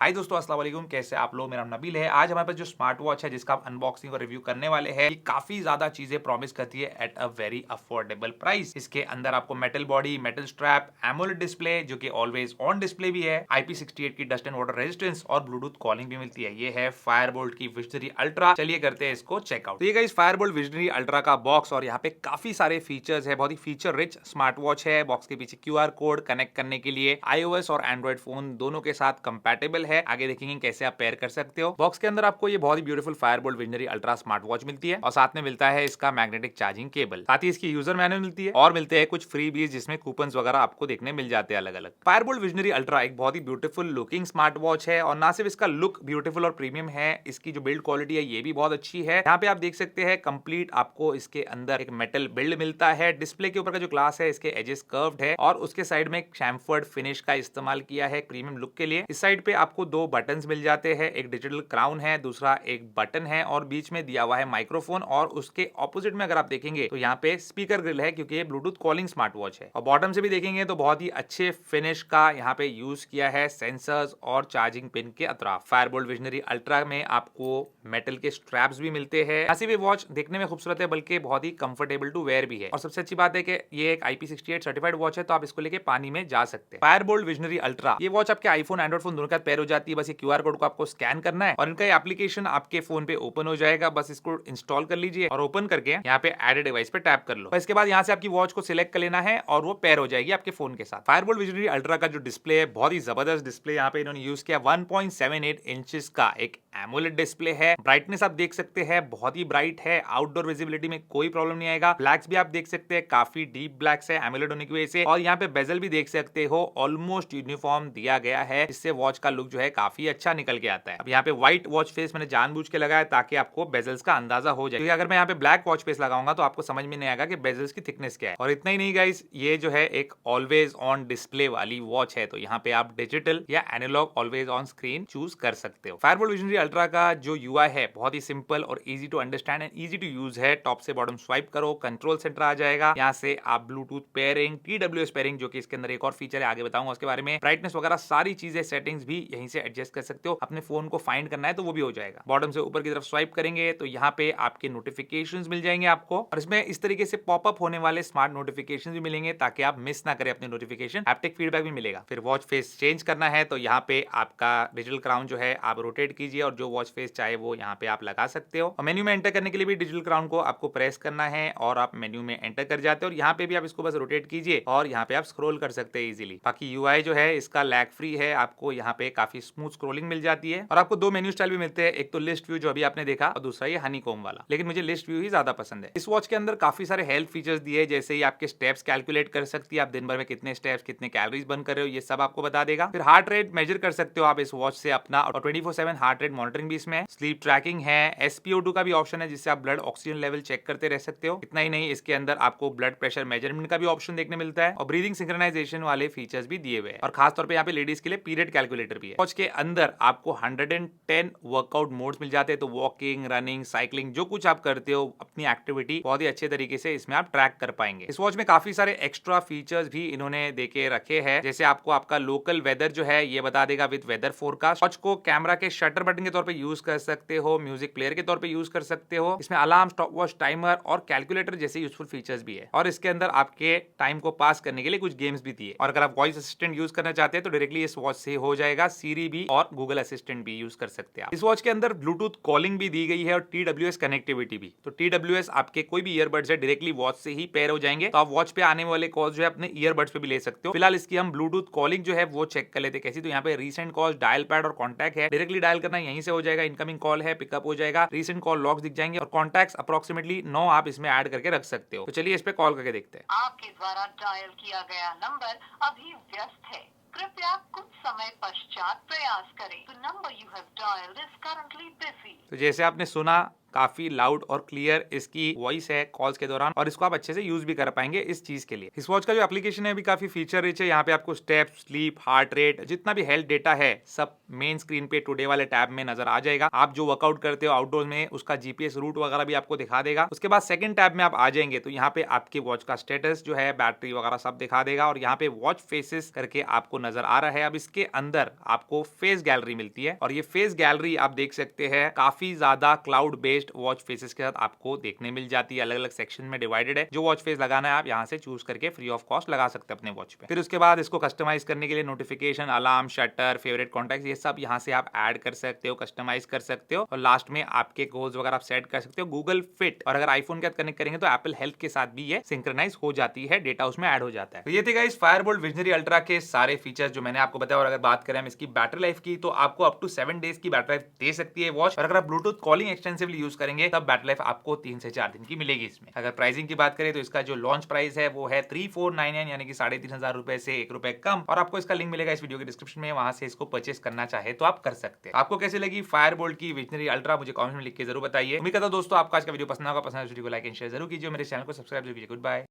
हाय दोस्तों, अस्सलाम वालेकुम। कैसे आप लोग? मेरा नाम नबील है। आज हमारे पास जो स्मार्ट वॉच है जिसका हम अनबॉक्सिंग और रिव्यू करने वाले हैं, ये काफी ज्यादा चीजें प्रॉमिस करती है at a very affordable price. इसके अंदर आपको metal body, metal strap, AMOLED display जो कि ऑलवेज ऑन डिस्प्ले भी है, IP68 की डस्ट एंड वाटर रेजिस्टेंस और ब्लूटूथ कॉलिंग भी मिलती है। ये है फायरबोल्ट की विजनरी अल्ट्रा। चलिए करते हैं इसको चेकआउट। तो ये गाइस फायरबोल्ट विजनरी अल्ट्रा का बॉक्स और यहाँ पे काफी सारे फीचर्स है। बहुत ही फीचर रिच स्मार्ट वॉच है। बॉक्स के पीछे QR कोड कनेक्ट करने के लिए iOS और एंड्रॉइड फोन दोनों के साथ कंपैटिबल है। आगे देखेंगे कैसे आप पेयर कर सकते हो। बॉक्स के अंदर आपको ये बहुत ही beautiful Fireboltt visionary ultra smart watch मिलती है और साथ में मिलता है इसका मैग्नेटिक चार्जिंग केबल। साथ ही इसकी यूजर मैनुअल मिलती है और मिलते हैं कुछ फ्री बीज जिसमें कूपन्स वगैरह आपको देखने मिल जाते हैं अलग अलग। फायरबोल्ट विजनरी अल्ट्रा एक बहुत ही ब्यूटीफुल लुकिंग स्मार्ट वॉच है और ना सिर्फ इसका लुक ब्यूटीफुल और प्रीमियम है, इसकी जो बिल्ड क्वालिटी है ये भी बहुत अच्छी है। यहाँ पे आप देख सकते हैं कंप्लीट आपको इसके अंदर एक मेटल बिल्ड मिलता है। डिस्प्ले के ऊपर का जो ग्लास है इसके एजेस कर्व्ड है और उसके साइड में एक शैम्फर्ड फिनिश का इस्तेमाल किया है प्रीमियम लुक के लिए। इस साइड पे आपको दो बटन्स मिल जाते हैं, एक डिजिटल क्राउन है, दूसरा एक बटन है और बीच में दिया हुआ है माइक्रोफोन। और उसके ऑपोजिट में अगर आप देखेंगे तो यहाँ पे स्पीकर ग्रिल है क्योंकि ये ब्लूटूथ कॉलिंग स्मार्ट वॉच है। और बॉटम से भी देखेंगे तो बहुत ही अच्छे फिनिश का यहाँ पे यूज किया है सेंसर्स और चार्जिंग पिन के अतराफ। फायरबोल्ट विजनरी अल्ट्रा में आपको मेटल के स्ट्रैप्स भी मिलते हैं। ऐसी भी वॉच देखने में खूबसूरत है बल्कि बहुत ही कंफर्टेबल टू वेयर भी है। और सबसे अच्छी बात है कि ये एक IP68 सर्टिफाइड वॉच है तो आप इसको लेके पानी में जा सकते हैं। फायरबोल्ट विजनरी अल्ट्रा ये वॉच आपके आईफोन एंड्रॉइड फोन दोनों के साथ पेयर हो जाती है। बस ये QR कोड को आपको स्कैन करना है और इनका ये एप्लीकेशन आपके फोन पे ओपन हो जाएगा। बस इसको इंस्टॉल कर लीजिए और ओपन करके यहाँ पे एड डिवाइस पे टैप कर लो। इसके बाद यहाँ से आपकी वॉच को सिलेक्ट कर लेना है और वो पेयर हो जाएगी आपके फोन के साथ। फायरबोल्ट विजनरी अल्ट्रा का जो डिस्प्ले है बहुत ही जबरदस्त डिस्प्ले यहाँ पे इन्होंने यूज किया। 1.78 इंचेस का एक एमोलेड डिस्प्ले है। ब्राइटनेस आप देख सकते हैं बहुत ही ब्राइट है। आउटडोर विजिबिलिटी में कोई प्रॉब्लम नहीं आएगा। ब्लैक्स भी आप देख सकते हैं काफी डीप ब्लैक्स है एमोलेड होने की वजह से। और यहाँ पे बेजल भी देख सकते हो ऑलमोस्ट यूनिफॉर्म दिया गया है, इससे वॉच का लुक जो है काफी अच्छा निकल के आता है। अब यहाँ पे व्हाइट वॉच फेस मैंने जानबूझ के लगाया ताकि आपको बेजल्स का अंदाजा हो जाए, क्योंकि अगर मैं यहाँ पे ब्लैक वॉच फेस लगाऊंगा तो आपको समझ में नहीं आएगा कि बेजल्स की थिकनेस क्या है। और इतना ही नहीं गाइस, ये जो है एक ऑलवेज ऑन डिस्प्ले वाली वॉच है तो यहाँ पे आप डिजिटल या analog always on screen choose कर सकते हो। फायरबोल्ट विजनरी अल्ट्रा का जो UI है बहुत ही सिंपल और easy to understand and easy to use है। टॉप से बॉटम स्वाइप करो, कंट्रोल सेंटर आ जाएगा। यहाँ से आप ब्लूटूथ पेयरिंग, TWS पेयरिंग जो कि इसके अंदर एक और फीचर है, आगे बताऊंगा उसके बारे में, ब्राइटनेस वगैरह सारी चीजें सेटिंग्स भी यहीं से एडजस्ट कर सकते हो। अपने फोन को फाइंड करना है तो वो भी हो जाएगा। बॉटम से ऊपर की तरफ स्वाइप करेंगे तो यहाँ पे आपके नोटिफिकेशंस मिल जाएंगे आपको और इसमें इस तरीके से पॉपअप होने वाले स्मार्ट नोटिफिकेशंस भी मिलेंगे ताकि आप मिस ना करें अपने नोटिफिकेशन। हैप्टिक फीडबैक भी मिलेगा। फिर वॉच फेस चेंज करना है तो यहाँ पे आपका डिजिटल क्राउन जो है आप रोटेट कीजिए और जो वॉच फेस चाहे वो यहाँ पे आप लगा सकते हो। और मेन्यू में एंटर करने के लिए भी डिजिटल क्राउन को आपको प्रेस करना है और आप मेन्यू में एंटर कर जाते हो और यहाँ पे भी आप इसको बस रोटेट कीजिए और यहाँ पे आप स्क्रॉल कर सकते हैं इजीली। बाकी UI जो है इसका लैग फ्री है, आपको यहाँ पे काफी स्मूथ स्क्रॉलिंग मिल जाती है। और आपको दो मेन्यू स्टाइल भी मिलते हैं, एक तो लिस्ट व्यू जो अभी आपने देखा और दूसरा ये हनीकॉम्ब वाला, लेकिन मुझे लिस्ट व्यू ही ज्यादा पसंद है। इस वॉच के अंदर काफी सारे हेल्थ फीचर्स दिए, जैसे ही आपके स्टेप्स कैलकुलेट कर सकती है, आप दिन भर में कितने स्टेप्स कितने कैलोरीज बर्न कर रहे हो ये सब आपको बता देगा। फिर हार्ट रेट मेजर कर सकते हो आप इस वॉच से अपना और 24/7 हार्ट रेट मॉनिटरिंग भी इसमें है। स्लीप ट्रैकिंग है, SpO2 का भी ऑप्शन है जिससे आप ब्लड ऑक्सीजन लेवल चेक करते रह सकते हो। इतना ही नहीं, इसके अंदर आपको ब्लड प्रेशर मेजरमेंट का भी ऑप्शन देखने मिलता है और ब्रीदिंग सिंक्रोनाइजेशन वाले फीचर्स भी दिए हुए हैं। और खास तौर पे यहाँ पे लेडीज के लिए पीरियड कैलकुलेटर भी है। वॉच के अंदर आपको 110 वर्कआउट मोड्स मिल जाते हैं, तो वॉकिंग, रनिंग, साइकिलिंग जो कुछ आप करते हो अपनी एक्टिविटी बहुत ही अच्छे तरीके से इसमें आप ट्रैक कर पाएंगे। इस वॉच में काफी सारे एक्स्ट्रा फीचर्स भी इन्होंने देके रखे हैं, जैसे आपको आपका लोकल वेदर जो है ये बता देगा विद वेदर फोरकास्ट। वॉच को कैमरा के शटर बटन के तौर पे यूज कर सकते हो, म्यूजिक प्लेयर के तौर पे यूज कर सकते हो। इसमें अलार्म, स्टॉप वॉच, टाइमर और कैलकुलेटर जैसे यूजफुल फीचर्स भी है। और इसके अंदर आपके टाइम को पास करने के लिए कुछ गेम्स भी दिए। और अगर आप वॉइस असिस्टेंट यूज करना चाहते हैं तो डायरेक्टली इस वॉच से हो जाएगा। सीरी भी और गूगल असिस्टेंट भी यूज कर सकते हैं आप। इस वॉच के अंदर ब्लूटूथ कॉलिंग भी दी गई है और TWS कनेक्टिविटी भी। तो TWS आपके कोई भी ईयरबड्स है डायरेक्टली वॉच से ही पेयर हो जाएंगे, तो आप वॉच पे आने वाले कॉल्स जो है अपने ईयरबड्स पे भी ले सकते हो। फिलहाल इसकी हम ब्लूटूथ कॉलिंग जो है वो चेक कर लेते हैं कैसी। तो यहाँ पे रीसेंट कॉल्स, डायल पैड और कॉन्टैक्ट है, डायरेक्टली डायल करना यहीं से हो जाएगा। इनकमिंग कॉल है, पिकअप हो जाएगा। रीसेंट कॉल लॉग्स दिख जाएंगे और कॉन्टैक्ट्स अप्रोक्सीमेटली 9 आप इसमें ऐड करके रख सकते हो। तो चलिए इस पे कॉल करके देखते हैं। आपके द्वारा डायल किया गया नंबर अभी व्यस्त है, कृपया कुछ समय पश्चात प्रयास करें। The number you have dialed is currently busy. तो जैसे आपने सुना काफी लाउड और क्लियर इसकी वॉइस है कॉल्स के दौरान, और इसको आप अच्छे से यूज भी कर पाएंगे इस चीज के लिए। इस वॉच का जो एप्लीकेशन है भी काफी फीचर रिच है। यहाँ पे आपको स्टेप, स्लीप, हार्ट रेट, जितना भी हेल्थ डेटा है सब मेन स्क्रीन पे टुडे वाले टैब में नजर आ जाएगा। आप जो वर्कआउट करते हो आउटडोर में उसका जीपीएस रूट वगैरह भी आपको दिखा देगा। उसके बाद सेकंड टैब में आप आ जाएंगे तो यहाँ पे आपके वॉच का स्टेटस जो है, बैटरी वगैरह सब दिखा देगा, और यहाँ पे वॉच फेसेस करके आपको नजर आ रहा है। अब इसके अंदर आपको फेस गैलरी मिलती है, और ये फेस गैलरी आप देख सकते हैं काफी ज्यादा क्लाउड बेस्ड वॉच फेसेस के साथ आपको देखने मिल जाती है। अलग अलग सेक्शन में डिवाइडेड है। जो वॉच फेस लगाना है आप यहाँ से चूज करके फ्री ऑफ कॉस्ट लगा सकते हैं अपने वॉच पे। फिर उसके बाद इसको कस्टमाइज करने के लिए notification, alarm, shutter, favourite contact, ये सब यहाँ से आप ऐड कर सकते हो, कस्टमाइज कर सकते हो, और लास्ट में आपके गोल्स वगैरह आप सेट कर सकते हो। गूगल फिट, और अगर आईफोन के साथ कनेक्ट करेंगे तो एप्पल हेल्थ के साथ भी ये सिंक्रोनाइज हो जाती है, डेटा उसमें ऐड हो जाता है। तो ये थे गाइस फायरबोल्ट विजनरी अल्ट्रा के सारे फीचर्स जो मैंने आपको बताया। और अगर बात करें हम इसकी बैटरी लाइफ की, तो आपको अप टू 7 डेज की बैटरी लाइफ दे सकती है वॉच, और अगर आप ब्लूटूथ कॉलिंग एक्सटेंसिवली यूज करेंगे तब बैटरी लाइफ आपको 3 से 4 दिन की मिलेगी इसमें। अगर प्राइसिंग की बात करें तो इसका जो लॉन्च प्राइस है वो है 3499, यानी कि 3500 रुपए से 1 रुपए कम, और आपको इसका लिंक मिलेगा इस वीडियो के डिस्क्रिप्शन में, वहां से इसको परचेस करना चाहे तो आप कर सकते हैं। आपको कैसे लगी फायरबोल्ट की विजनरी अल्ट्रा, मुझे कमेंट में लिख के जरूर बताइए। उम्मीद करता हूं दोस्तों आपको आज का वीडियो पसंद होगा। पसंद है वीडियो को लाइक एंड शेयर जरूर कीजिए, मेरे चैनल को सब्सक्राइब जरूर कीजिए। Good bye.